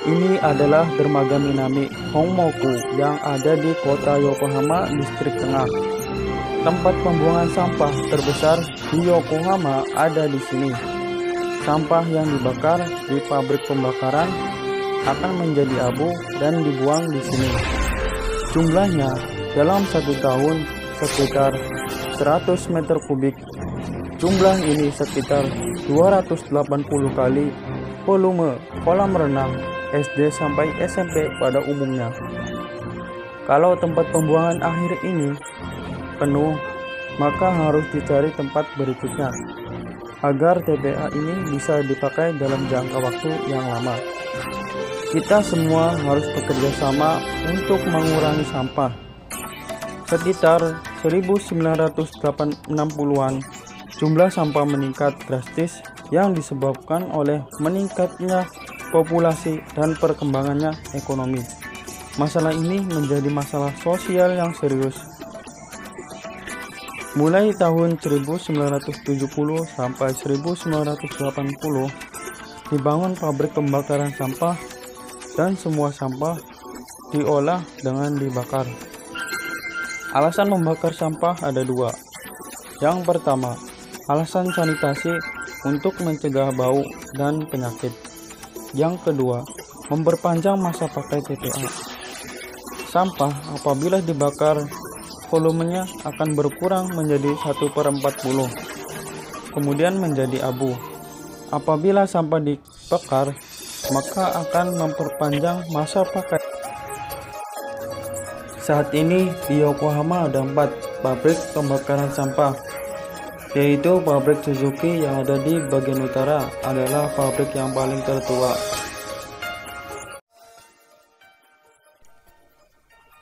Ini adalah dermaga Minami Honmoku yang ada di kota Yokohama, distrik tengah. Tempat pembuangan sampah terbesar di Yokohama ada di sini. Sampah yang dibakar di pabrik pembakaran akan menjadi abu dan dibuang di sini. Jumlahnya dalam 1 tahun sekitar 100 meter kubik. Jumlah ini sekitar 280 kali volume kolam renang SD sampai SMP pada umumnya. Kalau tempat pembuangan akhir ini penuh, maka harus dicari tempat berikutnya agar TPA ini bisa dipakai dalam jangka waktu yang lama. Kita semua harus bekerja sama untuk mengurangi sampah. Sekitar 1960-an, jumlah sampah meningkat drastis yang disebabkan oleh meningkatnya populasi dan perkembangannya ekonomi. Masalah ini menjadi masalah sosial yang serius. Mulai tahun 1970 sampai 1980, dibangun pabrik pembakaran sampah dan semua sampah diolah dengan dibakar. Alasan membakar sampah ada 2. Yang pertama, alasan sanitasi untuk mencegah bau dan penyakit. Yang kedua, memperpanjang masa pakai TPA. Sampah apabila dibakar, volumenya akan berkurang menjadi 1/40, kemudian menjadi abu. Apabila sampah dibakar, maka akan memperpanjang masa pakai. Saat ini di Yokohama ada 4 pabrik pembakaran sampah, yaitu pabrik Suzuki yang ada di bagian utara adalah pabrik yang paling tertua.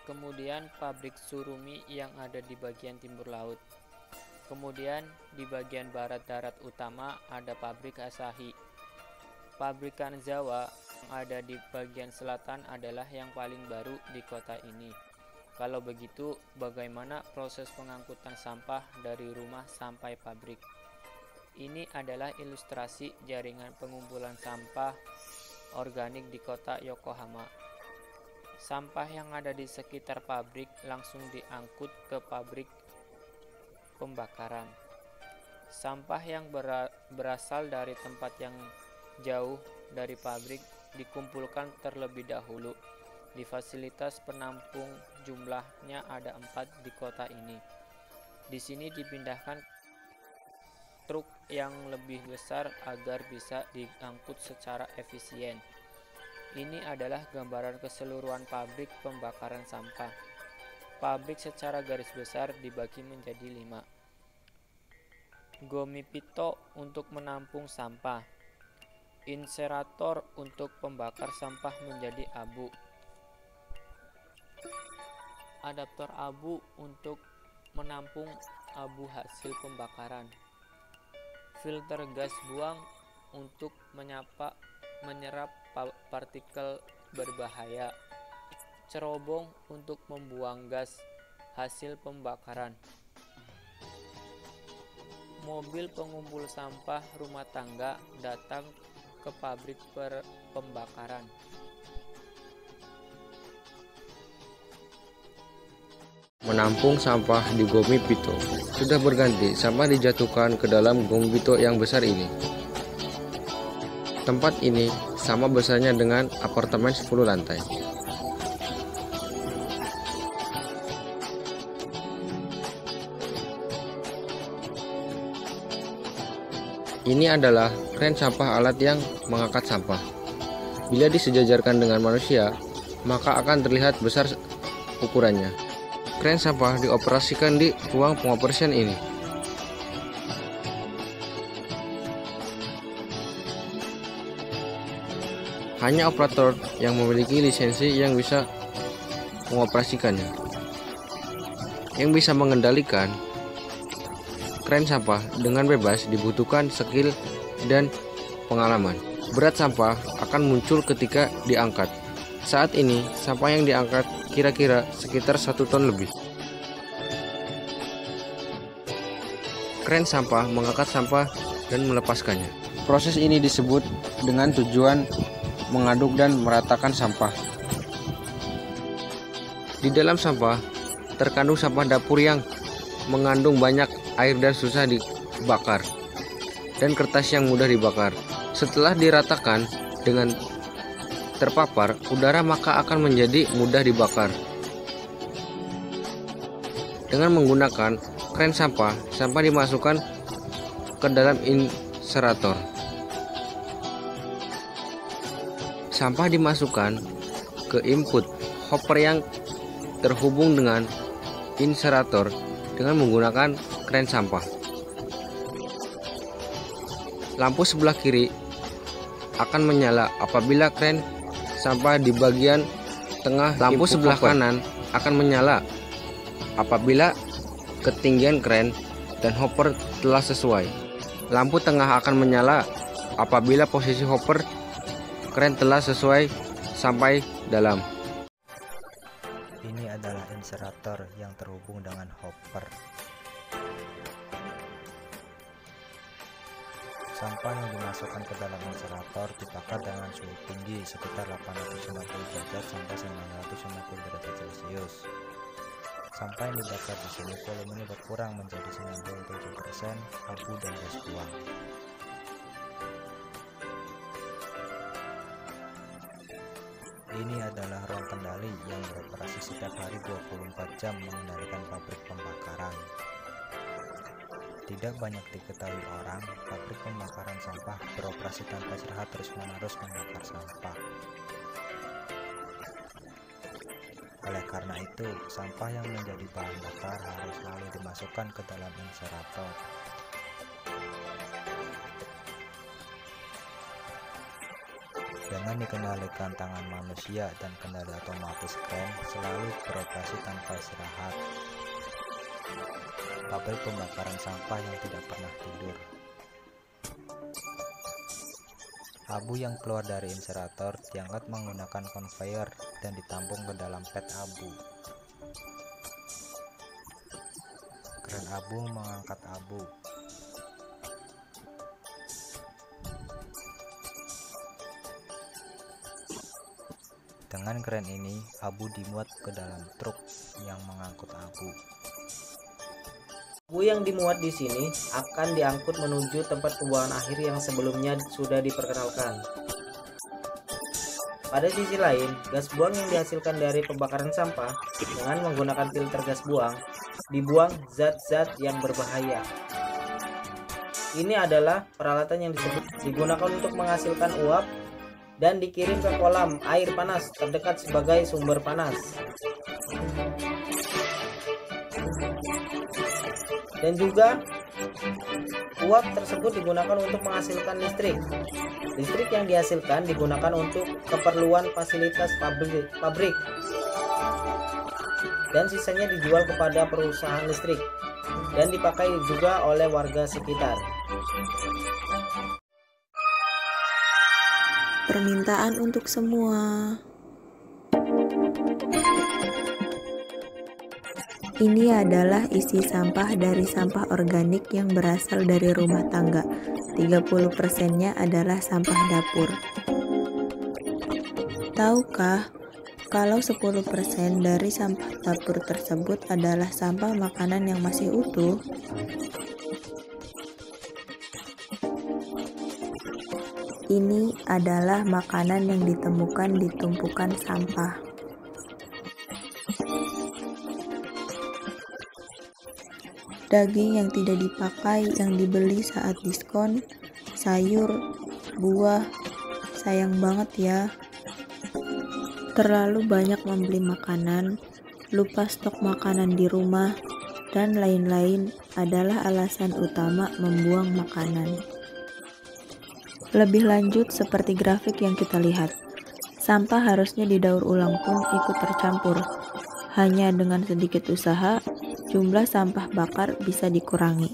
Kemudian pabrik Surumi yang ada di bagian timur laut. Kemudian di bagian barat darat utama ada pabrik Asahi. Pabrik Kanazawa yang ada di bagian selatan adalah yang paling baru di kota ini. Kalau begitu, bagaimana proses pengangkutan sampah dari rumah sampai pabrik? Ini adalah ilustrasi jaringan pengumpulan sampah organik di kota Yokohama. Sampah yang ada di sekitar pabrik langsung diangkut ke pabrik pembakaran. Sampah yang berasal dari tempat yang jauh dari pabrik dikumpulkan terlebih dahulu di fasilitas penampung. Jumlahnya ada 4 di kota ini. Di sini dipindahkan truk yang lebih besar agar bisa diangkut secara efisien. Ini adalah gambaran keseluruhan pabrik pembakaran sampah. Pabrik secara garis besar dibagi menjadi 5. Gomipito untuk menampung sampah. Inserator untuk pembakar sampah menjadi abu. Adaptor abu untuk menampung abu hasil pembakaran. Filter gas buang untuk menyerap partikel berbahaya. Cerobong untuk membuang gas hasil pembakaran. Mobil pengumpul sampah rumah tangga datang ke pabrik pembakaran. Menampung sampah di Gomipito sudah berganti, sampah dijatuhkan ke dalam Gomipito yang besar ini. Tempat ini sama besarnya dengan apartemen 10 lantai. Ini adalah kren sampah, alat yang mengangkat sampah. Bila disejajarkan dengan manusia, maka akan terlihat besar ukurannya. Kren sampah dioperasikan di ruang pengoperasian ini. Hanya operator yang memiliki lisensi yang bisa mengoperasikannya, yang bisa mengendalikan kren sampah dengan bebas. Dibutuhkan skill dan pengalaman. Berat sampah akan muncul ketika diangkat. Saat ini sampah yang diangkat kira-kira sekitar 1 ton lebih. Kren sampah mengangkat sampah dan melepaskannya. Proses ini disebut dengan tujuan mengaduk dan meratakan sampah. Di dalam sampah terkandung sampah dapur yang mengandung banyak air dan susah dibakar, dan kertas yang mudah dibakar. Setelah diratakan dengan terpapar udara, maka akan menjadi mudah dibakar. Dengan menggunakan kren sampah, sampah dimasukkan ke dalam inserator. Sampah dimasukkan ke input hopper yang terhubung dengan inserator dengan menggunakan kren sampah. Lampu sebelah kiri akan menyala apabila kren sampah di bagian tengah. Lampu sebelah kanan akan menyala apabila ketinggian kren dan hopper telah sesuai. Lampu tengah akan menyala apabila posisi hopper kren telah sesuai sampai dalam. Ini adalah inserator yang terhubung dengan hopper. Sampah yang dimasukkan ke dalam inserator dibakar dengan suhu tinggi sekitar 850 derajat sampai 950 derajat Celcius. Sampah yang dibakar di sini volumenya berkurang menjadi 97% abu dan gas buang. Ini adalah ruang kendali yang beroperasi setiap hari 24 jam mengendalikan pabrik pembakaran. Tidak banyak diketahui orang, pabrik pembakaran sampah beroperasi tanpa istirahat terus-menerus membakar sampah. Oleh karena itu, sampah yang menjadi bahan bakar harus selalu dimasukkan ke dalam inserator. Dengan dikendalikan tangan manusia dan kendali otomatis kren selalu beroperasi tanpa istirahat. Pabrik pembakaran sampah yang tidak pernah tidur. Abu yang keluar dari inserator diangkat menggunakan conveyor dan ditampung ke dalam pet abu. Kren abu mengangkat abu. Dengan kren ini, abu dimuat ke dalam truk yang mengangkut abu. Abu yang dimuat di sini akan diangkut menuju tempat pembuangan akhir yang sebelumnya sudah diperkenalkan. Pada sisi lain, gas buang yang dihasilkan dari pembakaran sampah dengan menggunakan filter gas buang dibuang zat-zat yang berbahaya. Ini adalah peralatan yang digunakan untuk menghasilkan uap dan dikirim ke kolam air panas terdekat sebagai sumber panas. Dan juga uap tersebut digunakan untuk menghasilkan listrik. Listrik yang dihasilkan digunakan untuk keperluan fasilitas pabrik. Dan sisanya dijual kepada perusahaan listrik dan dipakai juga oleh warga sekitar. Permintaan untuk semua. Ini adalah isi sampah dari sampah organik yang berasal dari rumah tangga. 30%-nya adalah sampah dapur. Tahukah kalau 10% dari sampah dapur tersebut adalah sampah makanan yang masih utuh? Ini adalah makanan yang ditemukan di tumpukan sampah. Daging yang tidak dipakai yang dibeli saat diskon, sayur, buah, sayang banget ya. Terlalu banyak membeli makanan, lupa stok makanan di rumah, dan lain-lain adalah alasan utama membuang makanan. Lebih lanjut seperti grafik yang kita lihat, sampah harusnya didaur ulang pun ikut tercampur. Hanya dengan sedikit usaha, jumlah sampah bakar bisa dikurangi.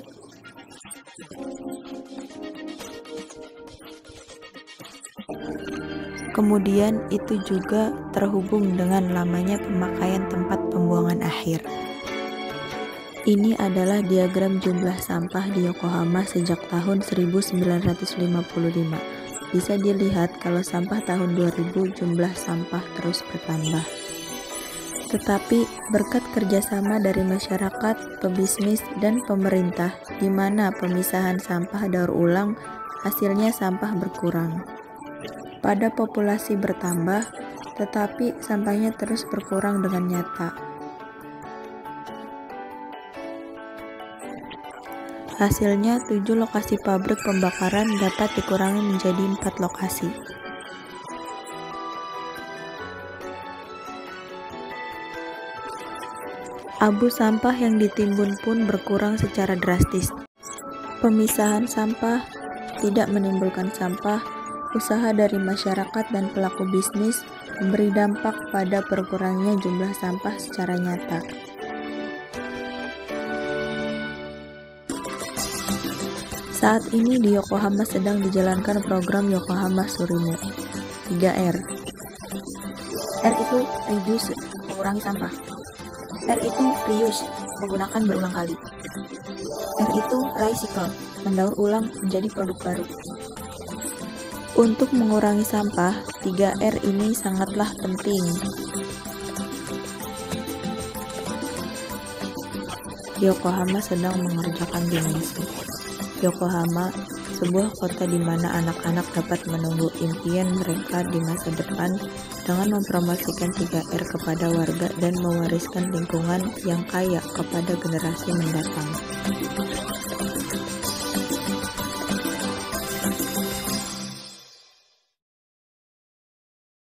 Kemudian itu juga terhubung dengan lamanya pemakaian tempat pembuangan akhir. Ini adalah diagram jumlah sampah di Yokohama sejak tahun 1955. bisa dilihat kalau sampah tahun 2000 jumlah sampah terus bertambah. Tetapi berkat kerjasama dari masyarakat, pebisnis, dan pemerintah, di mana pemisahan sampah daur ulang, hasilnya sampah berkurang. Pada populasi bertambah, tetapi sampahnya terus berkurang dengan nyata. Hasilnya, 7 lokasi pabrik pembakaran dapat dikurangi menjadi 4 lokasi. Abu sampah yang ditimbun pun berkurang secara drastis. Pemisahan sampah tidak menimbulkan sampah, usaha dari masyarakat dan pelaku bisnis memberi dampak pada berkurangnya jumlah sampah secara nyata. Saat ini di Yokohama sedang dijalankan program Yokohama Tsurumi 3R. R itu reduce, mengurangi sampah. R itu reuse, menggunakan berulang kali. R itu recycle, mendaur ulang menjadi produk baru. Untuk mengurangi sampah, 3R ini sangatlah penting. Yokohama sedang mengerjakan dimensi. Yokohama, sebuah kota di mana anak-anak dapat menunggu impian mereka di masa depan dengan mempromosikan 3R kepada warga dan mewariskan lingkungan yang kaya kepada generasi mendatang.